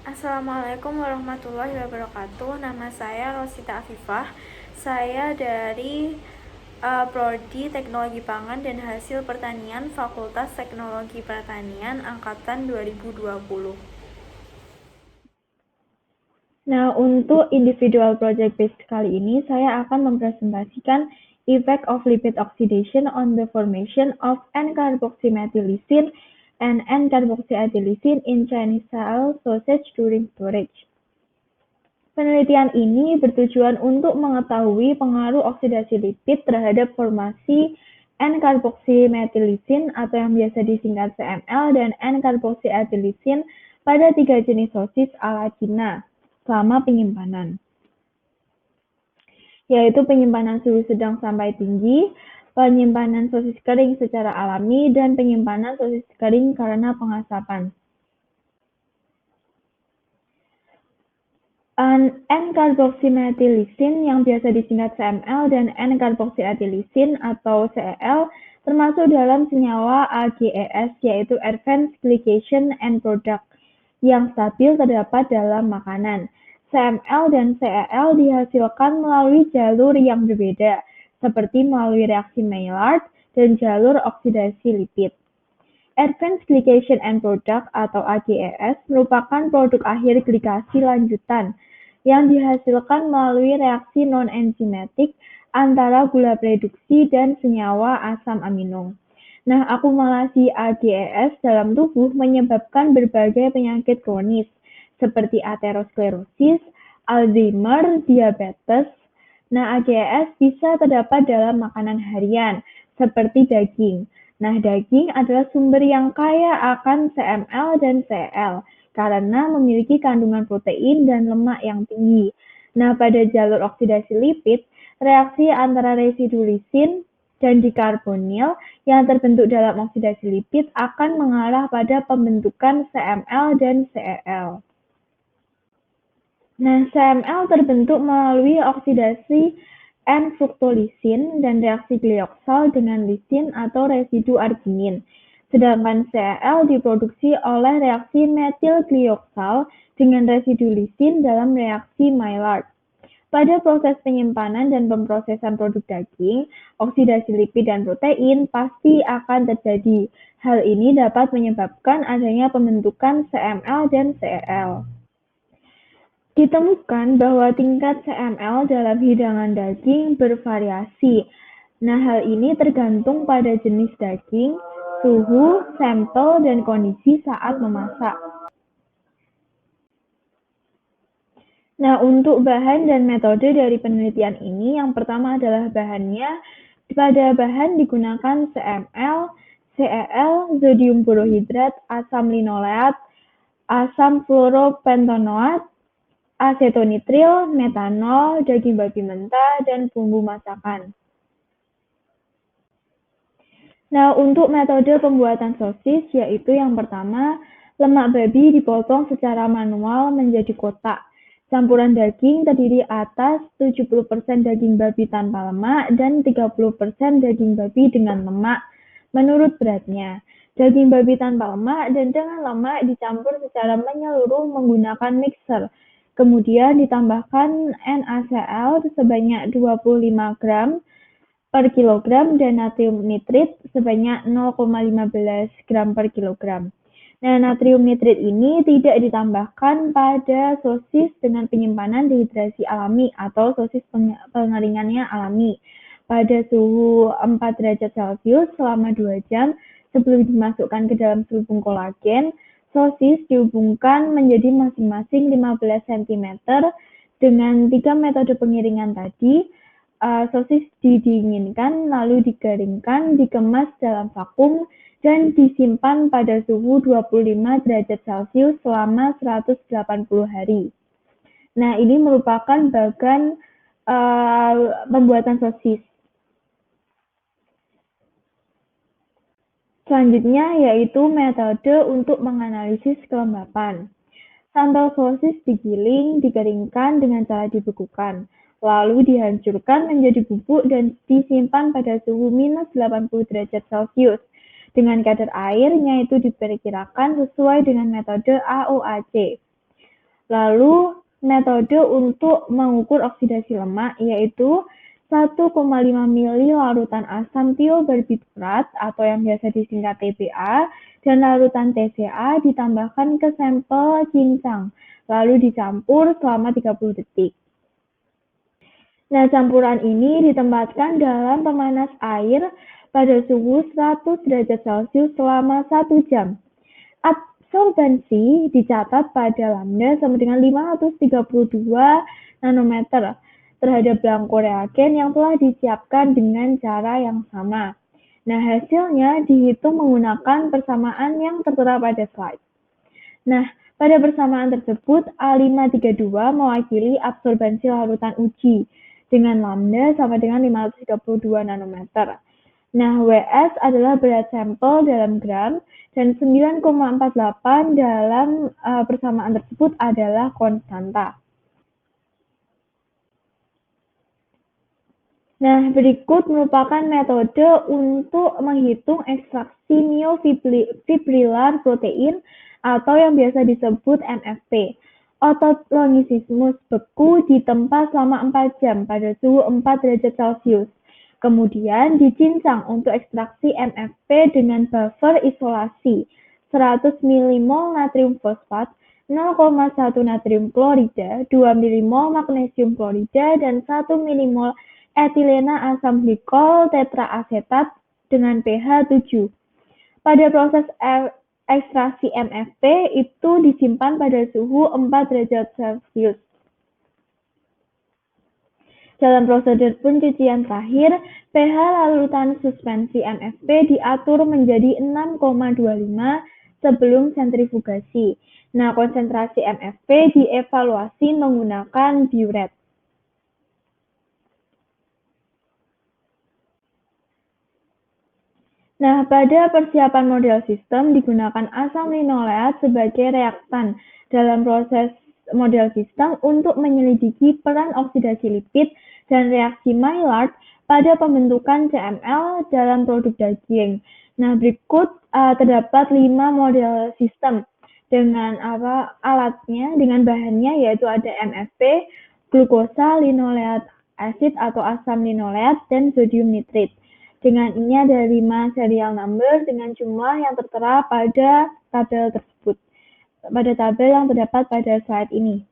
Assalamualaikum warahmatullahi wabarakatuh. Nama saya Rosita Afifah. Saya dari Prodi Teknologi Pangan dan Hasil Pertanian Fakultas Teknologi Pertanian Angkatan 2020. Nah, untuk individual project based kali ini, saya akan mempresentasikan effect of lipid oxidation on the formation of N-carboxymethylisine and N-carboxyadenosine in Chinese style sausage during storage. Penelitian ini bertujuan untuk mengetahui pengaruh oksidasi lipid terhadap formasi N-carboxymethylisine atau yang biasa disingkat CML dan N-carboxyadenosine pada 3 jenis sosis ala Cina selama penyimpanan, yaitu penyimpanan suhu sedang sampai tinggi, penyimpanan sosis kering secara alami, dan penyimpanan sosis kering karena pengasapan. N-carboxymethylisine yang biasa disingkat CML dan N-carboxyadenosine atau CEL termasuk dalam senyawa AGES, yaitu Advanced Glycation End Product, yang stabil terdapat dalam makanan. CML dan CEL dihasilkan melalui jalur yang berbeda, seperti melalui reaksi Maillard dan jalur oksidasi lipid. Advanced Glycation End Product atau AGES merupakan produk akhir glikasi lanjutan yang dihasilkan melalui reaksi non-enzimatik antara gula reduksi dan senyawa asam amino. Nah, akumulasi AGES dalam tubuh menyebabkan berbagai penyakit kronis seperti aterosklerosis, Alzheimer, diabetes. Nah, AGES bisa terdapat dalam makanan harian seperti daging. Nah, daging adalah sumber yang kaya akan CML dan CL karena memiliki kandungan protein dan lemak yang tinggi. Nah, pada jalur oksidasi lipid, reaksi antara residu lisin dan dikarbonil yang terbentuk dalam oksidasi lipid akan mengarah pada pembentukan CML dan CEL. Nah, CML terbentuk melalui oksidasi N-fructolisin dan reaksi glyoksal dengan lisin atau residu arginin. Sedangkan CEL diproduksi oleh reaksi metil-glyoksal dengan residu lisin dalam reaksi Maillard. Pada proses penyimpanan dan pemrosesan produk daging, oksidasi lipid dan protein pasti akan terjadi. Hal ini dapat menyebabkan adanya pembentukan CML dan CEL. Ditemukan bahwa tingkat CML dalam hidangan daging bervariasi. Nah, hal ini tergantung pada jenis daging, suhu, sampel, dan kondisi saat memasak. Nah, untuk bahan dan metode dari penelitian ini, yang pertama adalah bahannya. Pada bahan digunakan CML, CEL, zodium borohidrat, asam linoleat, asam fluoropentanoat, asetonitril, metanol, daging babi mentah, dan bumbu masakan. Nah, untuk metode pembuatan sosis, yaitu yang pertama, lemak babi dipotong secara manual menjadi kotak. Campuran daging terdiri atas 70% daging babi tanpa lemak dan 30% daging babi dengan lemak menurut beratnya. Daging babi tanpa lemak dan dengan lemak dicampur secara menyeluruh menggunakan mixer. Kemudian ditambahkan NaCl sebanyak 25 gram per kilogram dan natrium nitrit sebanyak 0,15 gram per kilogram. Nah, natrium nitrit ini tidak ditambahkan pada sosis dengan penyimpanan dehidrasi alami atau sosis pengeringannya alami pada suhu 4 derajat Celcius selama 2 jam sebelum dimasukkan ke dalam selubung kolagen. Sosis dihubungkan menjadi masing-masing 15 cm dengan 3 metode pengiringan tadi. Sosis didinginkan, lalu dikeringkan, dikemas dalam vakum, dan disimpan pada suhu 25 derajat Celcius selama 180 hari. Nah, ini merupakan bagan pembuatan sosis. Selanjutnya yaitu metode untuk menganalisis kelembapan. Sampel sosis digiling, dikeringkan dengan cara dibekukan, lalu dihancurkan menjadi bubuk dan disimpan pada suhu minus 80 derajat Celcius. Dengan kadar airnya itu diperkirakan sesuai dengan metode AOAC. Lalu metode untuk mengukur oksidasi lemak yaitu 1,5 mili larutan asam tiobarbiturat atau yang biasa disingkat TBA dan larutan TCA ditambahkan ke sampel cincang, lalu dicampur selama 30 detik. Nah, campuran ini ditempatkan dalam pemanas air pada suhu 100 derajat Celcius selama 1 jam. Absorbensi dicatat pada lambda sama dengan 532 nanometer terhadap belangko reagen yang telah disiapkan dengan cara yang sama. Nah, hasilnya dihitung menggunakan persamaan yang tertera pada slide. Nah, pada persamaan tersebut A532 mewakili absorbensi larutan uji dengan lambda sama dengan 532 nanometer. Nah, WS adalah berat sampel dalam gram dan 9,48 dalam persamaan tersebut adalah konstanta. Nah, berikut merupakan metode untuk menghitung ekstraksi myofibrilar protein atau yang biasa disebut MFP. Otot longisismus beku ditempa selama 4 jam pada suhu 4 derajat Celcius. Kemudian dicincang untuk ekstraksi MFP dengan buffer isolasi 100 milimol natrium fosfat, 0,1 natrium klorida, 2 milimol magnesium klorida, dan 1 milimol etilena asam glikol tetraasetat dengan pH 7. Pada proses ekstraksi MFP itu disimpan pada suhu 4 derajat Celcius. Dalam prosedur pencucian terakhir, pH larutan suspensi MFP diatur menjadi 6,25 sebelum sentrifugasi. Nah, konsentrasi MFP dievaluasi menggunakan biuret. Nah, pada persiapan model sistem digunakan asam linoleat sebagai reaktan dalam proses model sistem untuk menyelidiki peran oksidasi lipid dan reaksi Maillard pada pembentukan CML dalam produk daging. Nah, berikut terdapat 5 model sistem dengan alatnya, dengan bahannya yaitu ada MFP, glukosa linoleat acid atau asam linoleat, dan sodium nitrit. Dengan ini ada 5 serial number dengan jumlah yang tertera pada tabel tersebut, pada tabel yang terdapat pada slide ini.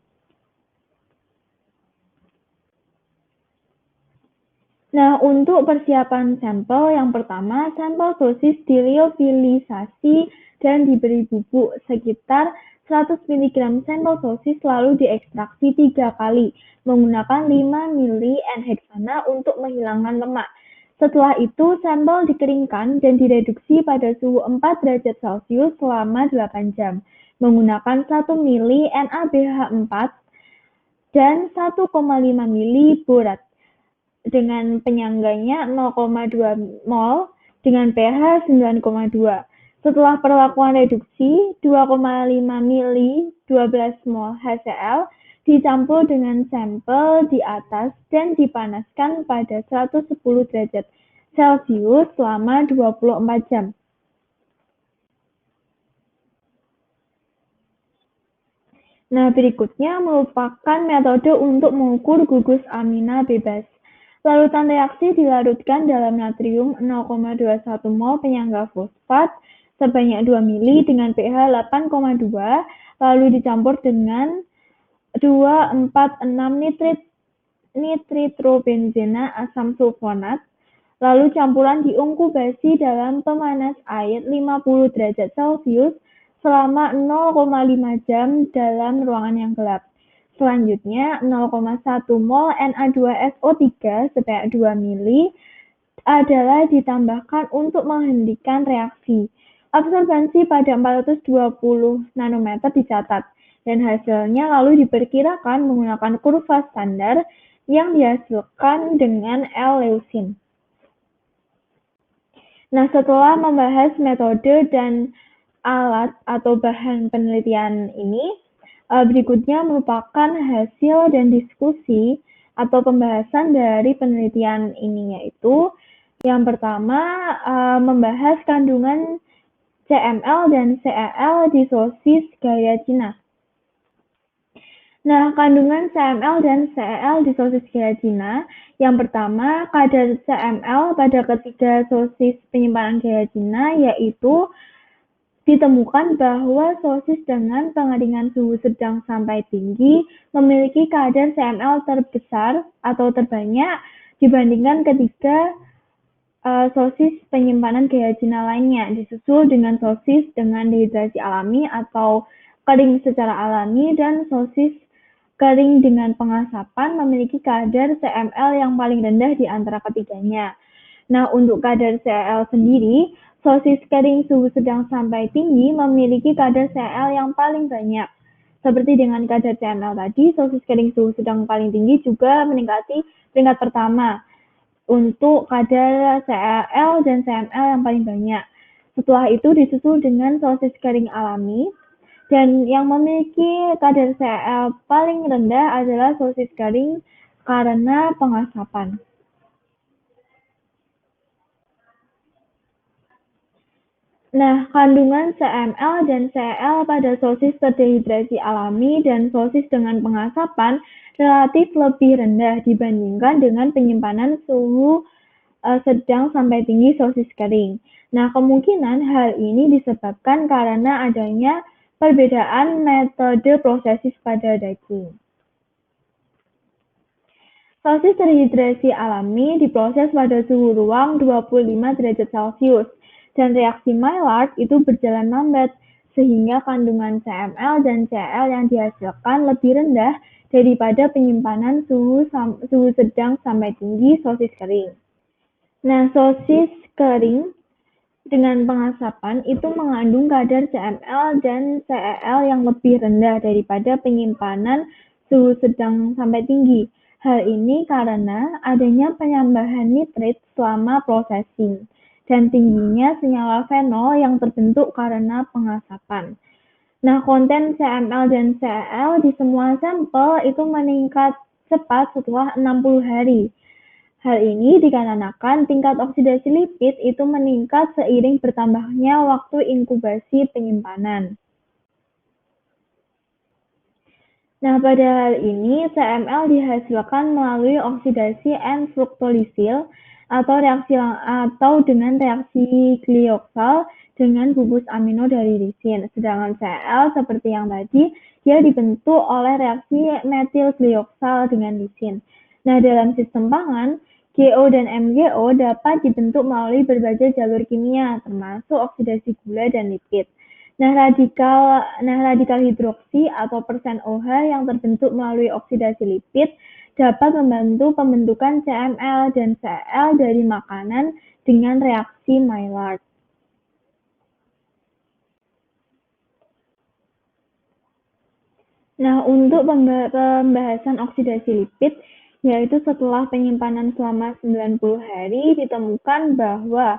Nah, untuk persiapan sampel, yang pertama, sampel sosis diliofilisasi dan diberi bubuk sekitar 100 mg sampel sosis lalu diekstraksi 3 kali menggunakan 5 ml N-heksana untuk menghilangkan lemak. Setelah itu, sampel dikeringkan dan direduksi pada suhu 4 derajat Celcius selama 8 jam menggunakan 1 ml NaBH4 dan 1,5 ml borat dengan penyangganya 0,2 mol dengan pH 9,2. Setelah perlakuan reduksi, 2,5 mili 12 mol HCl dicampur dengan sampel di atas dan dipanaskan pada 110 derajat Celcius selama 24 jam. Nah, berikutnya merupakan metode untuk mengukur gugus amina bebas. Larutan reaksi dilarutkan dalam natrium 0,21 mol penyangga fosfat sebanyak 2 mili dengan pH 8,2, lalu dicampur dengan 2,4,6 nitrobenzena asam sulfonat, lalu campuran diinkubasi dalam pemanas air 50 derajat Celcius selama 0,5 jam dalam ruangan yang gelap. Selanjutnya, 0,1 mol Na2SO3 sebanyak 2 mili adalah ditambahkan untuk menghentikan reaksi. Absorbensi pada 420 nanometer dicatat, dan hasilnya lalu diperkirakan menggunakan kurva standar yang dihasilkan dengan L-leucine. Nah, setelah membahas metode dan alat atau bahan penelitian ini, berikutnya merupakan hasil dan diskusi atau pembahasan dari penelitian ini, yaitu yang pertama membahas kandungan CML dan CEL di sosis gaya Cina. Nah, kandungan CML dan CEL di sosis gelatina. Yang pertama, kadar CML pada ketiga sosis penyimpanan gelatina yaitu ditemukan bahwa sosis dengan pengeringan suhu sedang sampai tinggi memiliki kadar CML terbesar atau terbanyak dibandingkan ketiga sosis penyimpanan gelatina lainnya, disusul dengan sosis dengan dehidrasi alami atau kering secara alami dan sosis kering dengan pengasapan memiliki kadar CML yang paling rendah di antara ketiganya. Nah, untuk kadar CL sendiri, sosis kering suhu sedang sampai tinggi memiliki kadar CL yang paling banyak. Seperti dengan kadar CML tadi, sosis kering suhu sedang paling tinggi juga meningkati peringkat pertama untuk kadar CL dan CML yang paling banyak. Setelah itu disusul dengan sosis kering alami, dan yang memiliki kadar CL paling rendah adalah sosis kering karena pengasapan. Nah, kandungan CML dan CL pada sosis terdehidrasi alami dan sosis dengan pengasapan relatif lebih rendah dibandingkan dengan penyimpanan suhu sedang sampai tinggi sosis kering. Nah, kemungkinan hal ini disebabkan karena adanya perbedaan metode proses pada daging. Sosis terhidrasi alami diproses pada suhu ruang 25 derajat Celcius dan reaksi Maillard itu berjalan lambat sehingga kandungan CML dan CL yang dihasilkan lebih rendah daripada penyimpanan suhu sedang sampai tinggi sosis kering. Nah, sosis kering dengan pengasapan itu mengandung kadar CML dan CEL yang lebih rendah daripada penyimpanan suhu sedang sampai tinggi. Hal ini karena adanya penambahan nitrit selama processing dan tingginya senyawa fenol yang terbentuk karena pengasapan. Nah, konten CML dan CEL di semua sampel itu meningkat cepat setelah 60 hari. Hal ini dikarenakan tingkat oksidasi lipid itu meningkat seiring bertambahnya waktu inkubasi penyimpanan. Nah, pada hal ini CML dihasilkan melalui oksidasi N-fruktolisil atau dengan reaksi glioksal dengan gugus amino dari lisin. Sedangkan CL seperti yang tadi, dia dibentuk oleh reaksi metil glioksal dengan lisin. Nah, dalam sistem pangan, GO dan MGO dapat dibentuk melalui berbagai jalur kimia, termasuk oksidasi gula dan lipid. Nah, radikal hidroksi atau persen OH yang terbentuk melalui oksidasi lipid dapat membantu pembentukan CML dan CL dari makanan dengan reaksi Maillard. Nah, untuk pembahasan oksidasi lipid, yaitu setelah penyimpanan selama 90 hari, ditemukan bahwa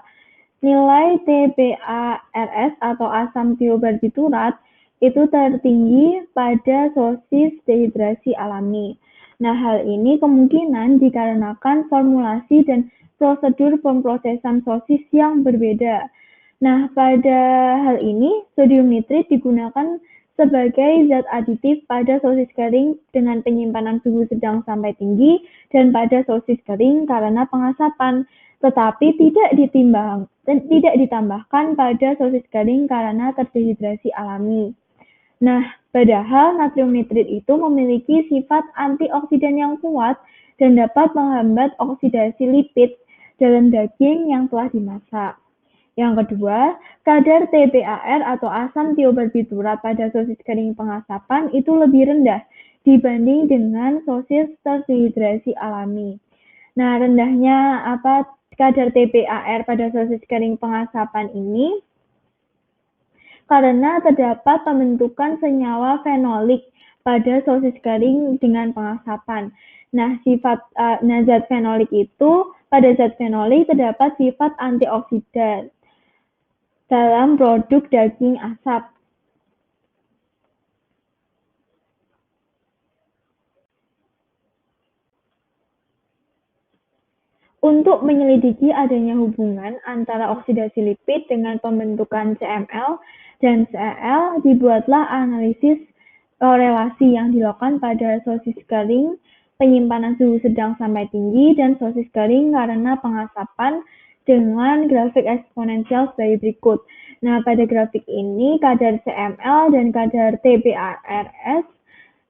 nilai TBARS atau asam tiobarbiturat itu tertinggi pada sosis dehidrasi alami. Nah, hal ini kemungkinan dikarenakan formulasi dan prosedur pemrosesan sosis yang berbeda. Nah, pada hal ini, sodium nitrit digunakan sebagai zat aditif pada sosis kering dengan penyimpanan suhu sedang sampai tinggi dan pada sosis kering karena pengasapan, tetapi tidak ditambahkan pada sosis kering karena terdehidrasi alami. Nah, padahal natrium nitrit itu memiliki sifat antioksidan yang kuat dan dapat menghambat oksidasi lipid dalam daging yang telah dimasak. Yang kedua, kadar TBAR atau asam tiobarbiturat pada sosis kering pengasapan itu lebih rendah dibanding dengan sosis terdehidrasi alami. Nah, rendahnya kadar TBAR pada sosis kering pengasapan ini karena terdapat pembentukan senyawa fenolik pada sosis kering dengan pengasapan. Nah, zat fenolik itu pada zat fenolik terdapat sifat antioksidan dalam produk daging asap. Untuk menyelidiki adanya hubungan antara oksidasi lipid dengan pembentukan CML dan CEL, dibuatlah analisis korelasi yang dilakukan pada sosis kering, penyimpanan suhu sedang sampai tinggi, dan sosis kering karena pengasapan dengan grafik eksponensial sebagai berikut. Nah, pada grafik ini kadar CML dan kadar TBARS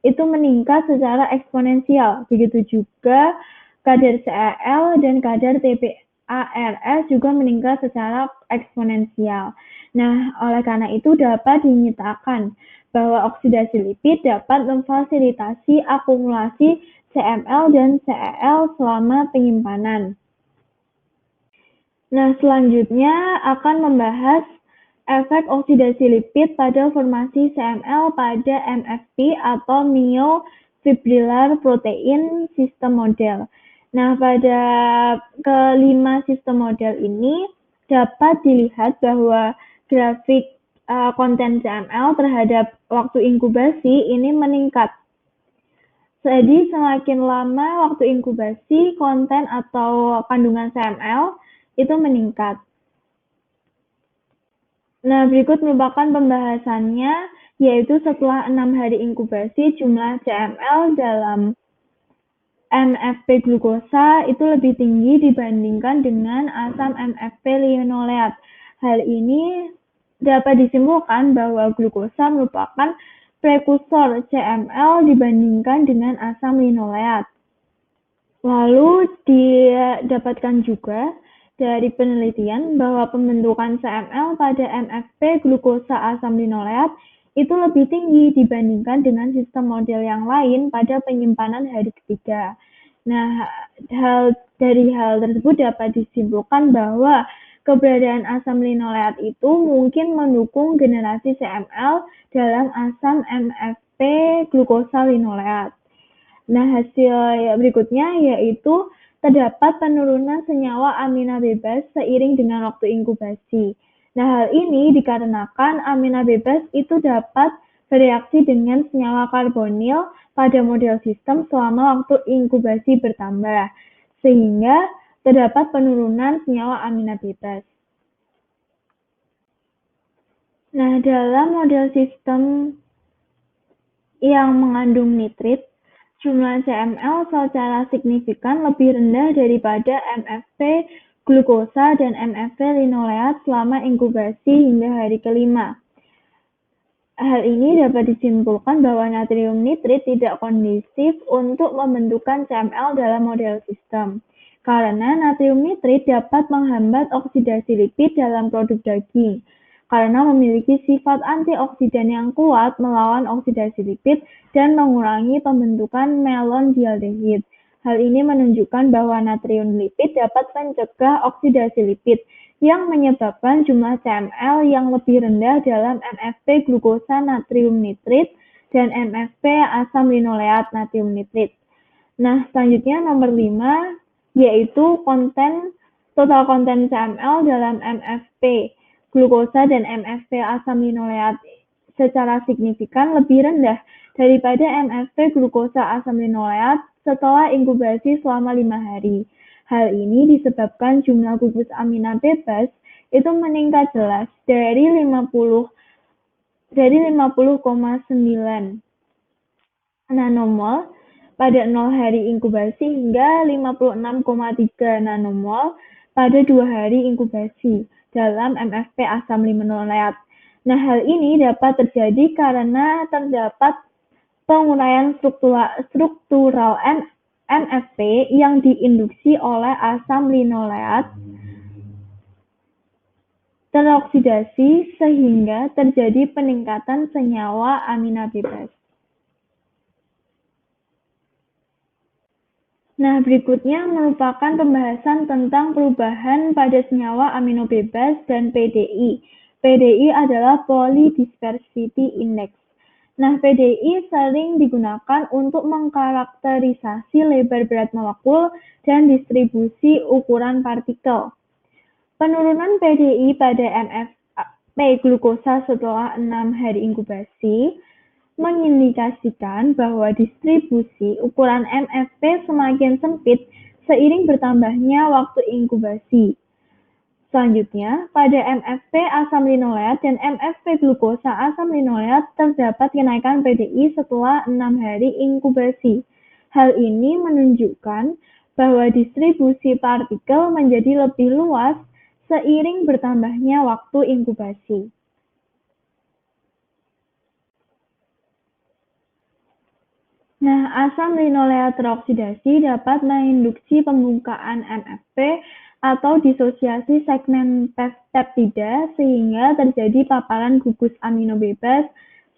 itu meningkat secara eksponensial. Begitu juga kadar CEL dan kadar TBARS juga meningkat secara eksponensial. Nah, oleh karena itu dapat dinyatakan bahwa oksidasi lipid dapat memfasilitasi akumulasi CML dan CEL selama penyimpanan. Nah, selanjutnya akan membahas efek oksidasi lipid pada formasi CML pada MFP atau myofibrillar protein system model. Nah, pada kelima sistem model ini dapat dilihat bahwa grafik konten CML terhadap waktu inkubasi ini meningkat. Jadi, semakin lama waktu inkubasi, konten atau kandungan CML itu meningkat. Nah, berikut merupakan pembahasannya, yaitu setelah 6 hari inkubasi, jumlah CML dalam MFP glukosa itu lebih tinggi dibandingkan dengan asam MFP linoleat. Hal ini dapat disimpulkan bahwa glukosa merupakan prekursor CML dibandingkan dengan asam linoleat. Lalu didapatkan juga dari penelitian bahwa pembentukan CML pada MFP glukosa asam linoleat itu lebih tinggi dibandingkan dengan sistem model yang lain pada penyimpanan hari ketiga. Nah, dari hal tersebut dapat disimpulkan bahwa keberadaan asam linoleat itu mungkin mendukung generasi CML dalam asam MFP glukosa linoleat. Nah, hasil berikutnya yaitu terdapat penurunan senyawa amina bebas seiring dengan waktu inkubasi. Nah, hal ini dikarenakan amina bebas itu dapat bereaksi dengan senyawa karbonil pada model sistem selama waktu inkubasi bertambah, sehingga terdapat penurunan senyawa amina bebas. Nah, dalam model sistem yang mengandung nitrit, jumlah CML secara signifikan lebih rendah daripada MFP glukosa dan MFP linoleat selama inkubasi hingga hari kelima. Hal ini dapat disimpulkan bahwa natrium nitrit tidak kondusif untuk pembentukan CML dalam model sistem, karena natrium nitrit dapat menghambat oksidasi lipid dalam produk daging, karena memiliki sifat antioksidan yang kuat melawan oksidasi lipid dan mengurangi pembentukan melondialdehid. Hal ini menunjukkan bahwa natrium lipid dapat mencegah oksidasi lipid yang menyebabkan jumlah CML yang lebih rendah dalam MFP glukosa natrium nitrit dan MFP asam linoleat natrium nitrit. Nah, selanjutnya nomor 5 yaitu total konten CML dalam MFP glukosa dan MFP asam linoleat secara signifikan lebih rendah daripada MFP glukosa asam linoleat setelah inkubasi selama 5 hari. Hal ini disebabkan jumlah gugus amina bebas itu meningkat jelas dari 50,9 nanomol pada 0 hari inkubasi hingga 56,3 nanomol pada 2 hari inkubasi dalam MFP asam linoleat. Nah, hal ini dapat terjadi karena terdapat penguraian struktural MFP yang diinduksi oleh asam linoleat teroksidasi sehingga terjadi peningkatan senyawa amina bebas. Nah, berikutnya merupakan pembahasan tentang perubahan pada senyawa amino bebas dan PDI. PDI adalah Polydispersity Index. Nah, PDI sering digunakan untuk mengkarakterisasi lebar berat molekul dan distribusi ukuran partikel. Penurunan PDI pada MFP glukosa setelah 6 hari inkubasi mengindikasikan bahwa distribusi ukuran MFP semakin sempit seiring bertambahnya waktu inkubasi. Selanjutnya, pada MFP asam linoleat dan MFP glukosa asam linoleat terdapat kenaikan PDI setelah 6 hari inkubasi. Hal ini menunjukkan bahwa distribusi partikel menjadi lebih luas seiring bertambahnya waktu inkubasi. Nah, asam linoleat teroksidasi dapat menginduksi pembukaan MFP atau disosiasi segmen peptida sehingga terjadi paparan gugus amino bebas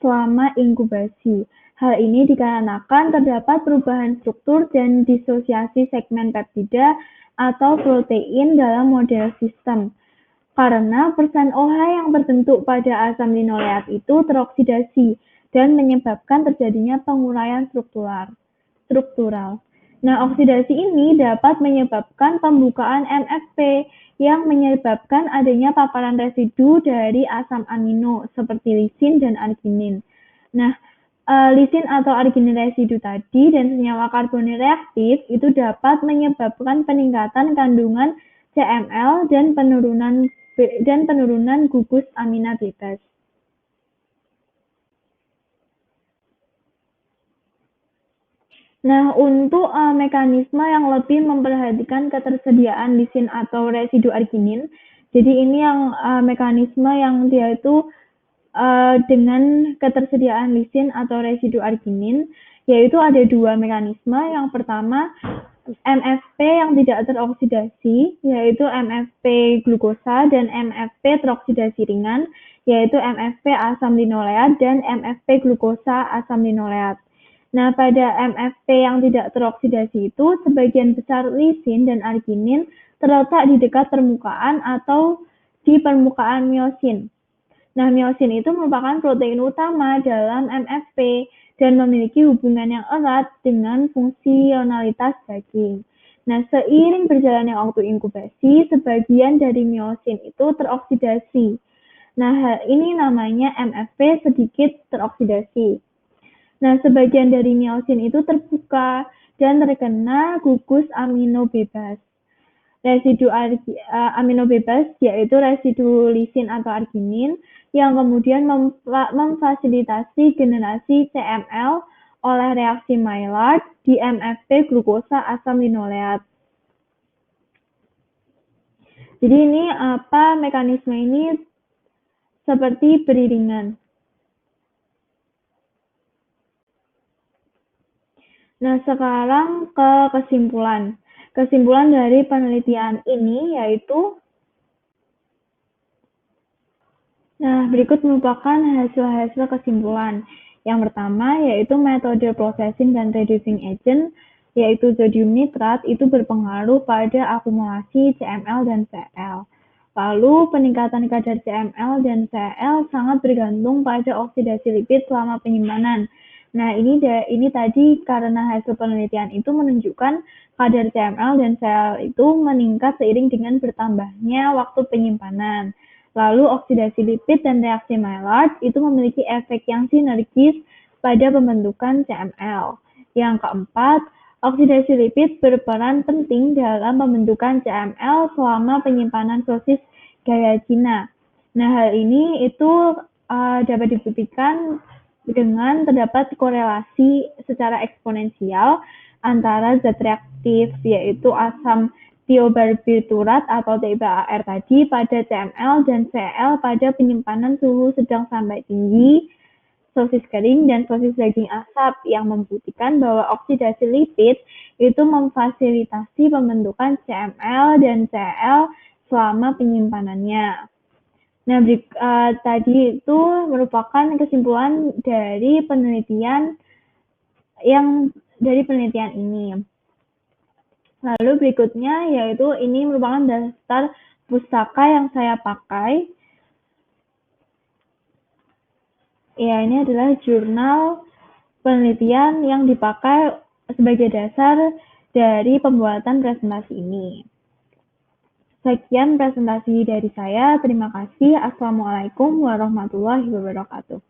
selama inkubasi. Hal ini dikarenakan terdapat perubahan struktur dan disosiasi segmen peptida atau protein dalam model sistem. Karena persen OH yang terbentuk pada asam linoleat itu teroksidasi dan menyebabkan terjadinya penguraian struktural. Nah, oksidasi ini dapat menyebabkan pembukaan MFP yang menyebabkan adanya paparan residu dari asam amino seperti lisin dan arginin. Nah, lisin atau arginin residu tadi dan senyawa karbonil reaktif itu dapat menyebabkan peningkatan kandungan CML dan penurunan gugus amina bebas. Nah, untuk mekanisme yang lebih memperhatikan ketersediaan lisin atau residu arginin, jadi ini yang mekanisme yang dia itu dengan ketersediaan lisin atau residu arginin, yaitu ada dua mekanisme. Yang pertama, MFP yang tidak teroksidasi, yaitu MFP glukosa, dan MFP teroksidasi ringan, yaitu MFP asam linoleat dan MFP glukosa asam linoleat. Nah, pada MFP yang tidak teroksidasi itu, sebagian besar lisin dan arginin terletak di dekat permukaan atau di permukaan miosin. Nah, miosin itu merupakan protein utama dalam MFP dan memiliki hubungan yang erat dengan fungsionalitas daging. Nah, seiring berjalannya waktu inkubasi, sebagian dari miosin itu teroksidasi. Nah, ini namanya MFP sedikit teroksidasi. Nah, sebagian dari miosin itu terbuka dan terkena gugus amino bebas. Residu amino bebas yaitu residu lisin atau arginin yang kemudian memfasilitasi generasi CML oleh reaksi Maillard di MFP glukosa asam linoleat. Jadi ini mekanisme ini seperti beriringan. Nah, sekarang ke kesimpulan. Kesimpulan dari penelitian ini yaitu, nah, berikut merupakan hasil-hasil kesimpulan. Yang pertama yaitu metode processing dan reducing agent, yaitu zodium nitrat, itu berpengaruh pada akumulasi CML dan Cl. Lalu peningkatan kadar CML dan Cl sangat bergantung pada oksidasi lipid selama penyimpanan. Nah, ini tadi karena hasil penelitian itu menunjukkan kadar CML dan Cl itu meningkat seiring dengan bertambahnya waktu penyimpanan. Lalu oksidasi lipid dan reaksi Maillard itu memiliki efek yang sinergis pada pembentukan CML. Yang keempat, oksidasi lipid berperan penting dalam pembentukan CML selama penyimpanan sosis gaya Cina. Nah, hal ini itu dapat dibuktikan dengan terdapat korelasi secara eksponensial antara zat reaktif yaitu asam tiobarbiturat atau TBAR tadi pada CML dan Cl pada penyimpanan suhu sedang sampai tinggi sosis kering dan sosis daging asap yang membuktikan bahwa oksidasi lipid itu memfasilitasi pembentukan CML dan Cl selama penyimpanannya. Nah, tadi itu merupakan kesimpulan dari penelitian ini. Lalu berikutnya yaitu ini merupakan daftar pustaka yang saya pakai. Ya, ini adalah jurnal penelitian yang dipakai sebagai dasar dari pembuatan presentasi ini. Sekian presentasi dari saya. Terima kasih. Assalamualaikum warahmatullahi wabarakatuh.